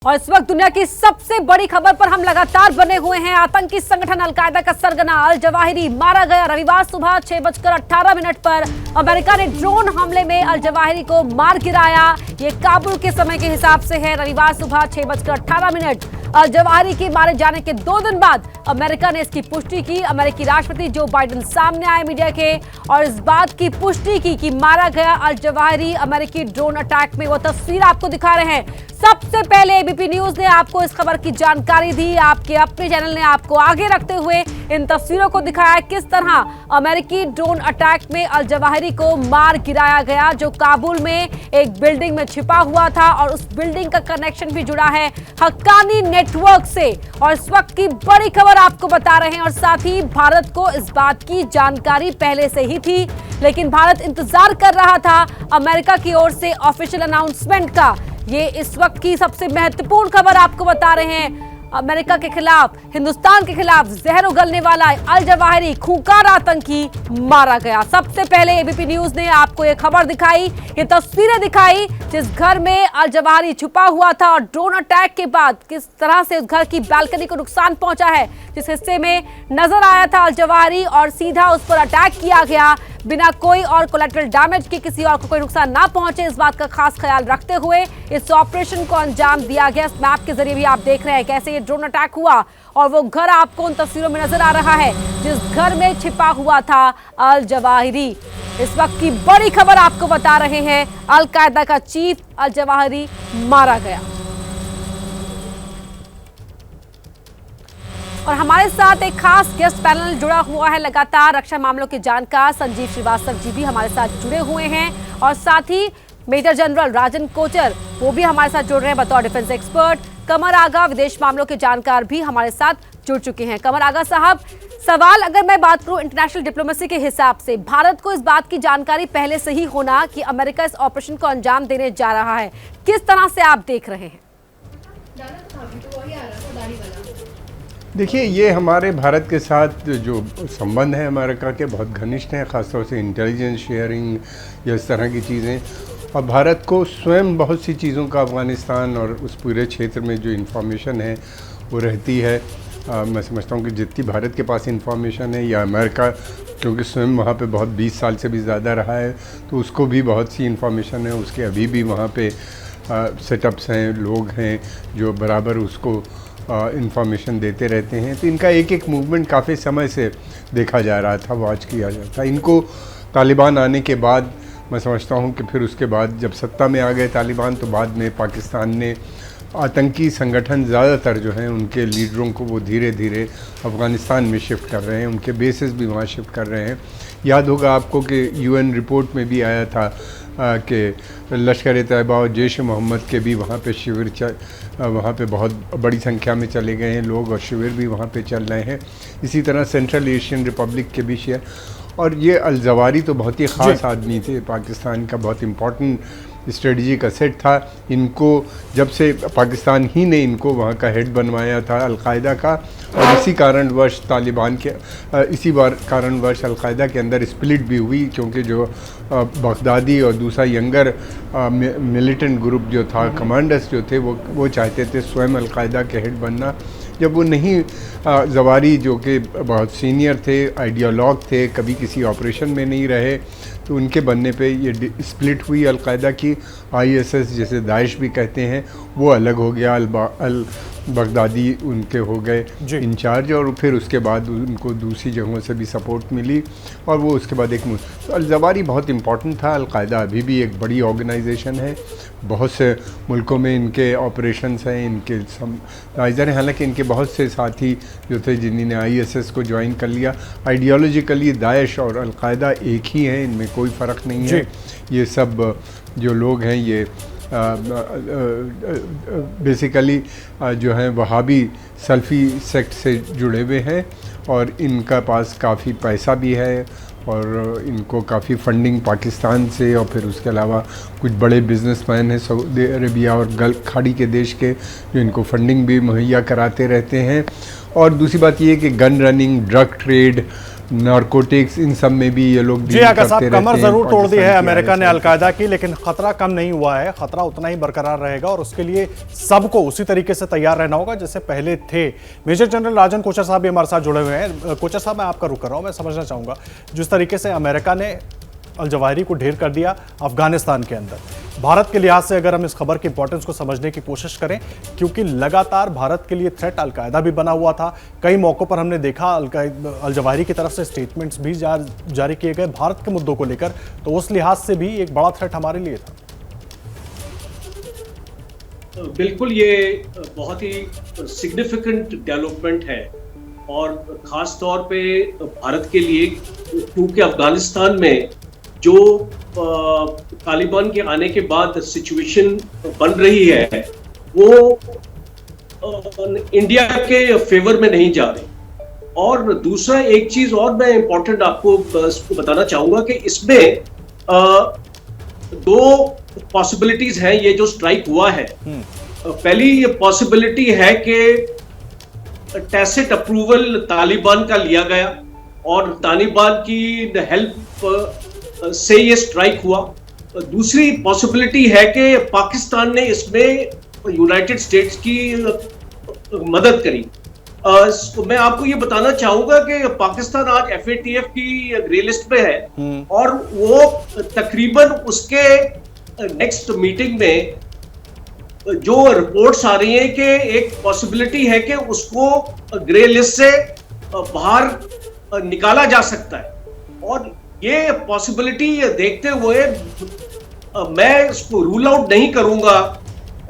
और इस वक्त दुनिया की सबसे बड़ी खबर पर हम लगातार बने हुए हैं। आतंकी संगठन अलकायदा का सरगना अल जवाहिरी मारा गया। रविवार सुबह 6:18 पर अमेरिका ने ड्रोन हमले में अल जवाहिरी को मार गिराया। ये काबुल के समय के हिसाब से है। रविवार सुबह 6:18 अल जवाहिरी के मारे जाने के 2 दिन बाद अमेरिका ने इसकी पुष्टि की। अमेरिकी राष्ट्रपति जो बाइडेन सामने आए मीडिया के और इस बात की पुष्टि की कि मारा गया अल जवाहिरी अमेरिकी ड्रोन अटैक में। वो तस्वीर आपको दिखा रहे हैं। सबसे पहले एबीपी न्यूज ने आपको इस खबर की जानकारी दी। आपके अपने चैनल ने आपको आगे रखते हुए इन तस्वीरों को दिखाया किस तरह अमेरिकी ड्रोन अटैक में अल जवाहिरी को मार गिराया गया, जो काबुल में एक बिल्डिंग में छिपा हुआ था और उस बिल्डिंग का कनेक्शन भी जुड़ा है हक्कानी नेटवर्क से। और इस वक्त की बड़ी खबर आपको बता रहे हैं और साथ ही भारत को इस बात की जानकारी पहले से ही थी, लेकिन भारत इंतजार कर रहा था अमेरिका की ओर से ऑफिशियल अनाउंसमेंट का। ये इस वक्त की सबसे महत्वपूर्ण खबर आपको बता रहे हैं। अमेरिका के खिलाफ, हिंदुस्तान के खिलाफ जहर उगलने वाला अल जवाहिरी खूंखार आतंकी मारा गया। सबसे पहले एबीपी न्यूज ने आपको ये खबर दिखाई, ये तस्वीरें दिखाई जिस घर में अल जवाहिरी छुपा हुआ था और ड्रोन अटैक के बाद किस तरह से उस घर की बालकनी को नुकसान पहुंचा है। जिस हिस्से में नजर आया था अल जवाहिरी और सीधा उस पर अटैक किया गया बिना कोई और कोलैटरल डैमेज के, किसी और को कोई नुकसान ना पहुंचे, इस बात का खास ख्याल रखते हुए इस ऑपरेशन को अंजाम दिया गया। इस मैप के जरिए भी आप देख रहे हैं कैसे ये ड्रोन अटैक हुआ और वो घर आपको उन तस्वीरों में नजर आ रहा है जिस घर में छिपा हुआ था अल जवाहिरी। इस वक्त की बड़ी खबर आपको बता रहे हैं, अलकायदा का चीफ अल जवाहिरी मारा गया। और हमारे साथ एक खास गेस्ट पैनल जुड़ा हुआ है लगातार। रक्षा मामलों के जानकार संजीव श्रीवास्तव जी भी हमारे साथ जुड़े हुए हैं और साथ ही मेजर जनरल राजन कोचर वो भी हमारे साथ जुड़ रहे हैं बतौर डिफेंस एक्सपर्ट। कमर आगा विदेश मामलों के जानकार भी हमारे साथ जुड़ चुके हैं। कमर आगा साहब, सवाल अगर मैं बात करूं इंटरनेशनल डिप्लोमेसी के हिसाब से, भारत को इस बात की जानकारी पहले से ही होना कि अमेरिका इस ऑपरेशन को अंजाम देने जा रहा है, किस तरह से आप देख रहे हैं? देखिए, ये हमारे भारत के साथ जो संबंध है अमेरिका के बहुत घनिष्ठ हैं, ख़ासतौर से इंटेलिजेंस शेयरिंग या इस तरह की चीज़ें। और भारत को स्वयं बहुत सी चीज़ों का अफ़गानिस्तान और उस पूरे क्षेत्र में जो इन्फॉर्मेशन है वो रहती है। मैं समझता हूँ कि जितनी भारत के पास इन्फॉर्मेशन है या अमेरिका, क्योंकि स्वयं वहाँ पे बहुत 20 साल से भी ज़्यादा रहा है, तो उसको भी बहुत सी इन्फॉर्मेशन है। उसके अभी भी वहाँ पे सेटअप्स हैं, लोग हैं जो बराबर उसको इन्फॉर्मेशन देते रहते हैं। तो इनका एक एक मूवमेंट काफ़ी समय से देखा जा रहा था, वॉच किया जाता। इनको तालिबान आने के बाद मैं समझता हूँ कि फिर उसके बाद जब सत्ता में आ गए तालिबान, तो बाद में पाकिस्तान ने आतंकी संगठन ज़्यादातर जो हैं उनके लीडरों को वो धीरे धीरे अफ़गानिस्तान में शिफ्ट कर रहे हैं, उनके बेसिस भी वहाँ शिफ्ट कर रहे हैं। याद होगा आपको कि यूएन रिपोर्ट में भी आया था कि लश्कर तैयबा और जैश मोहम्मद के भी वहाँ पे शिविर वहाँ पे बहुत बड़ी संख्या में चले गए हैं लोग और शिविर भी वहाँ पे चल रहे हैं। इसी तरह सेंट्रल एशियन रिपब्लिक के भी शेयर। और ये अल जवाहिरी तो बहुत ही ख़ास आदमी थे, पाकिस्तान का बहुत इम्पोर्टेंट स्ट्रेटजी का सेट था। इनको जब से पाकिस्तान ही ने इनको वहाँ का हेड बनवाया था अलकायदा का, और इसी कारणवश तालिबान के कारणवश अलकायदा के अंदर स्प्लिट भी हुई, क्योंकि जो बगदादी और दूसरा यंगर मिलिटेंट ग्रुप जो था, कमांडर्स जो थे, वो चाहते थे स्वयं अलकायदा के हेड बनना। जब वो नहीं, जवाहिरी जो कि बहुत सीनियर थे, आइडियोलॉग थे, कभी किसी ऑपरेशन में नहीं रहे, तो उनके बनने पे ये स्प्लिट हुई अलकायदा की। आईएसएस जैसे दाइश भी कहते हैं वो अलग हो गया, अल बगदादी उनके हो गए इंचार्ज, और फिर उसके बाद उनको दूसरी जगहों से भी सपोर्ट मिली और वो उसके बाद एक तो अल जवाहिरी बहुत इम्पॉर्टेंट था। अलकायदा अभी भी एक बड़ी ऑर्गेनाइजेशन है, बहुत से मुल्कों में इनके ऑपरेशंस हैं, इनके समझदार हैं। हालांकि इनके बहुत से साथी जो थे जिन्होंने आईएसएस को ज्वाइन कर लिया, आइडियोलॉजिकली दाइश और अलकायदा एक ही हैं, इनमें कोई फ़र्क नहीं है। ये सब जो लोग हैं ये बेसिकली जो हैं वहाबी सल्फ़ी सेक्ट से जुड़े हुए हैं और इनका पास काफ़ी पैसा भी है और इनको काफ़ी फंडिंग पाकिस्तान से और फिर उसके अलावा कुछ बड़े बिजनेसमैन हैं सऊदी अरेबिया और गल्फ़ खाड़ी के देश के, जो इनको फंडिंग भी मुहैया कराते रहते हैं। और दूसरी बात ये है कि gun running, drug trade, narcotics, इन सब में भी ये लोग जी आका साहब, कमर जरूर तोड़ दी है अमेरिका ने अलकायदा की, लेकिन खतरा कम नहीं हुआ है। खतरा उतना ही बरकरार रहेगा और उसके लिए सबको उसी तरीके से तैयार रहना होगा जैसे पहले थे। मेजर जनरल राजन कोचर साहब भी हमारे साथ जुड़े हुए हैं। कोचर साहब, मैं आपका रुक कर रहा हूं, मैं समझना चाहूंगा जिस तरीके से अमेरिका ने अल जवाहिरी को ढेर कर दिया अफगानिस्तान के अंदर, भारत के लिहाज से अगर हम इस खबर की इंपॉर्टेंस को समझने की कोशिश करें, क्योंकि लगातार भारत के लिए थ्रेट अलकायदा भी बना हुआ था। कई मौकों पर हमने देखा अल जवाहिरी की तरफ से स्टेटमेंट्स भी जारी किए गए भारत के मुद्दों को लेकर, तो उस लिहाज से भी एक बड़ा थ्रेट हमारे लिए था। बिल्कुल, ये बहुत ही सिग्निफिकेंट डेवलपमेंट है और खास तौर पे भारत के लिए, क्योंकि अफगानिस्तान में जो तालिबान के आने के बाद सिचुएशन बन रही है वो इंडिया के फेवर में नहीं जा रही। और दूसरा एक चीज और मैं इंपॉर्टेंट आपको बताना चाहूंगा कि इसमें दो पॉसिबिलिटीज हैं। ये जो स्ट्राइक हुआ है, पहली ये पॉसिबिलिटी है कि टैसिट अप्रूवल तालिबान का लिया गया और तालिबान की हेल्प से ये स्ट्राइक हुआ। दूसरी पॉसिबिलिटी है कि पाकिस्तान ने इसमें यूनाइटेड स्टेट्स की मदद करी। मैं आपको ये बताना चाहूंगा कि पाकिस्तान आज FATF की ग्रे लिस्ट में है और वो तकरीबन उसके नेक्स्ट मीटिंग में जो रिपोर्ट्स आ रही हैं कि एक पॉसिबिलिटी है कि उसको ग्रे लिस्ट से बाहर निकाला जा सकता है। और ये पॉसिबिलिटी देखते हुए मैं इसको रूल आउट नहीं करूंगा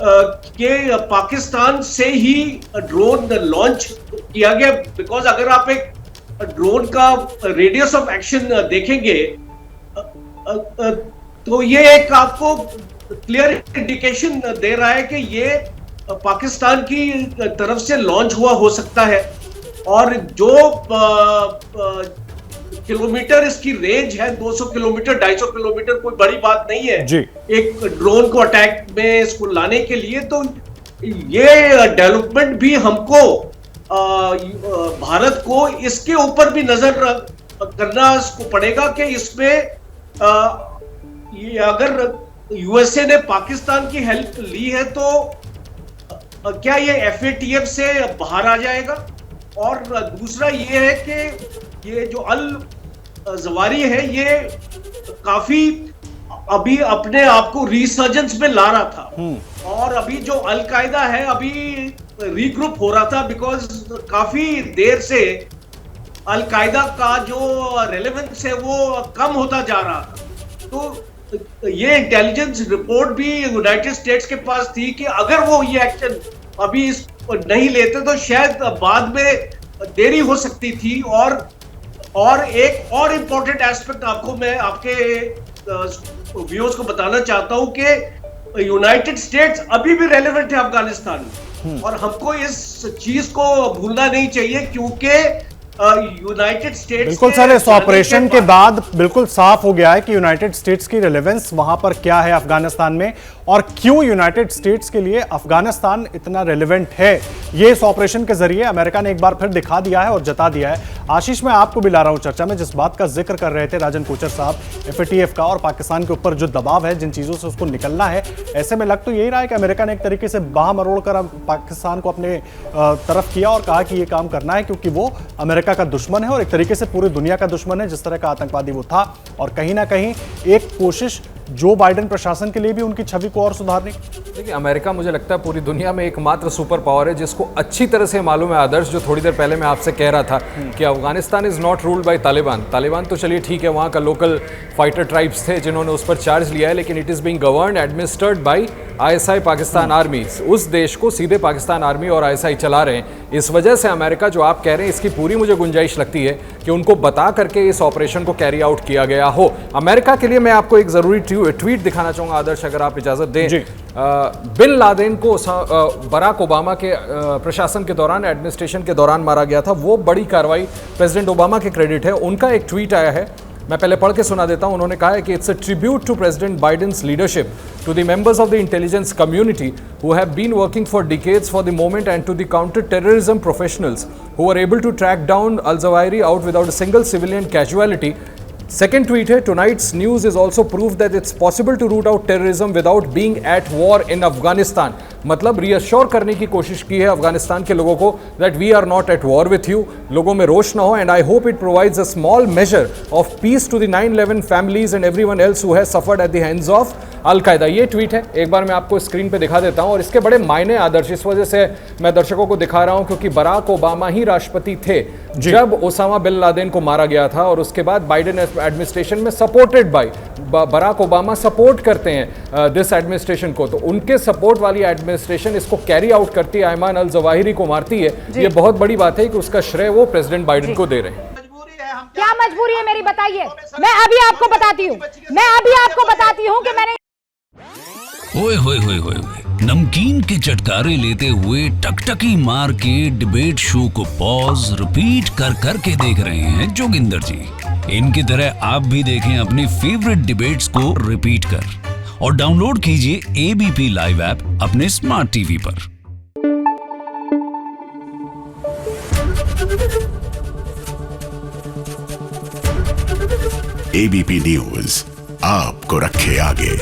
कि पाकिस्तान से ही ड्रोन लॉन्च किया गया, बिकॉज अगर आप एक ड्रोन का रेडियस ऑफ एक्शन देखेंगे तो ये एक आपको क्लियर इंडिकेशन दे रहा है कि ये पाकिस्तान की तरफ से लॉन्च हुआ हो सकता है। और जो किलोमीटर इसकी रेंज है 200 किलोमीटर 250 किलोमीटर, कोई बड़ी बात नहीं है जी। एक ड्रोन को अटैक में इसको लाने के लिए। तो ये डेवलपमेंट भी हमको भारत को इसके ऊपर भी नजर करना इसको पड़ेगा कि इसमें अगर USA ने पाकिस्तान की हेल्प ली है तो क्या ये FATF से बाहर आ जाएगा। और दूसरा ये है कि ये जो अल जवाहिरी है ये काफी अभी अपने आप को रिसर्जेंस में ला रहा था और अभी जो अलकायदा है अभी रीग्रुप हो रहा था, बिकॉज काफी देर से अलकायदा का जो रेलेवेंस है वो कम होता जा रहा था। तो ये इंटेलिजेंस रिपोर्ट भी यूनाइटेड स्टेट्स के पास थी कि अगर वो ये एक्शन अभी नहीं लेते तो शायद बाद में देरी हो सकती थी। और एक और इम्पोर्टेंट एस्पेक्ट आपको मैं आपके व्यूअर्स को बताना चाहता हूं कि यूनाइटेड स्टेट्स अभी भी रेलेवेंट है अफगानिस्तान में और हमको इस चीज को भूलना नहीं चाहिए, क्योंकि यूनाइटेड स्टेट्स बिल्कुल सर, इस ऑपरेशन के बाद बिल्कुल साफ हो गया है कि यूनाइटेड स्टेट्स की रेलेवेंस वहां पर क्या है अफगानिस्तान में और क्यों यूनाइटेड स्टेट्स के लिए अफगानिस्तान इतना रेलेवेंट है। ये इस ऑपरेशन के जरिए अमेरिका ने एक बार फिर दिखा दिया है और जता दिया है। आशीष, मैं आपको भी ला रहा हूं चर्चा में, जिस बात का जिक्र कर रहे थे राजन कोचर साहब, FATF का और पाकिस्तान के ऊपर जो दबाव है, जिन चीजों से उसको निकलना है, ऐसे में लग तो यही रहा है कि अमेरिका ने एक तरीके से बाह मरोड़ कर पाकिस्तान को अपने तरफ किया और कहा कि ये काम करना है क्योंकि वो अमेरिका का दुश्मन है और एक तरीके से पूरी दुनिया का दुश्मन है जिस तरह का आतंकवादी वो था। और कहीं ना कहीं एक कोशिश जो बाइडेन प्रशासन के लिए भी उनकी छवि को और सुधारने। देखिए, अमेरिका मुझे लगता है पूरी दुनिया में एकमात्र सुपर पावर है जिसको अच्छी तरह से मालूम है आदर्श, जो थोड़ी देर पहले मैं आपसे कह रहा था कि Afghanistan is not ruled by Taliban. Taliban तो चलिए ठीक है, वहाँ का लोकल फाइटर ट्राइब्स थे जिन्होंने उस पर चार्ज लिया है, लेकिन it is being governed administered by ISI Pakistan army. उस देश को सीधे पाकिस्तान आर्मी और ISI चला रहे हैं। इस वजह से अमेरिका, जो आप कह रहे हैं, इसकी पूरी मुझे गुंजाइश लगती है कि उनको बता करके इस ऑपरेशन को कैरी आउट किया गया हो। अमेरिका के लिए मैं आपको एक ज़रूरी ट्वीट दिखाना चाहूँगा आदर्श, अगर आप इजाज़त दें। बिन लादेन को बराक ओबामा के प्रशासन के दौरान, एडमिनिस्ट्रेशन के दौरान मारा गया था। वो बड़ी कार्रवाई प्रेसिडेंट ओबामा के क्रेडिट है। उनका एक ट्वीट आया है, मैं पहले पढ़ के सुना देता हूं। उन्होंने कहा है कि it's a tribute to president Biden's leadership, to the members of the intelligence community who have been working for decades for the moment, and to the counter-terrorism professionals who were able to track down al-Zawahiri out without a single civilian casualty. Second tweet है, tonight's news is also proof that it's possible to root out terrorism without being at war in Afghanistan. मतलब reassure करने की कोशिश की है अफगानिस्तान के लोगों को that we are not at war with you, लोगों में रोष ना हो, and I hope it provides a small measure of peace to the 9/11 families and everyone else who has suffered at the hands of al Qaeda. ये tweet है, एक बार मैं आपको स्क्रीन पे दिखा देता हूं, और इसके बड़े मायने आदर्श इस वजह से मैं दर्शकों को दिखा रहा हूं क्योंकि बराक ओबामा ही राष्ट्रपति थे जब ओसामा बिन लादेन को मारा गया था, और उसके बाद बाइडेन एडमिनिस्ट्रेशन में supported by Barack Obama support करते हैं दिस एडमिनिस्ट्रेशन को, तो उनके सपोर्ट वाली एडमिनिस्ट्रेशन इसको कैरी आउट करती है, अयमान अल जवाहिरी को मारती है। ये बहुत बड़ी बात है कि उसका श्रेय वो प्रेसिडेंट बाइडेन को दे रहे हैं। क्या मजबूरी है मेरी, बताइए। मैं अभी आपको बताती हूँ कि मैंने ओए होए होए होए होए, नमकीन के चटकारे लेते हुए टकटकी मार के डिबेट शो को पॉज रिपीट कर कर के देख रहे हैं जोगिंदर जी। इनकी तरह आप भी देखें अपनी फेवरेट डिबेट्स को रिपीट कर, और डाउनलोड कीजिए एबीपी लाइव ऐप अपने स्मार्ट टीवी पर। एबीपी न्यूज आपको रखे आगे।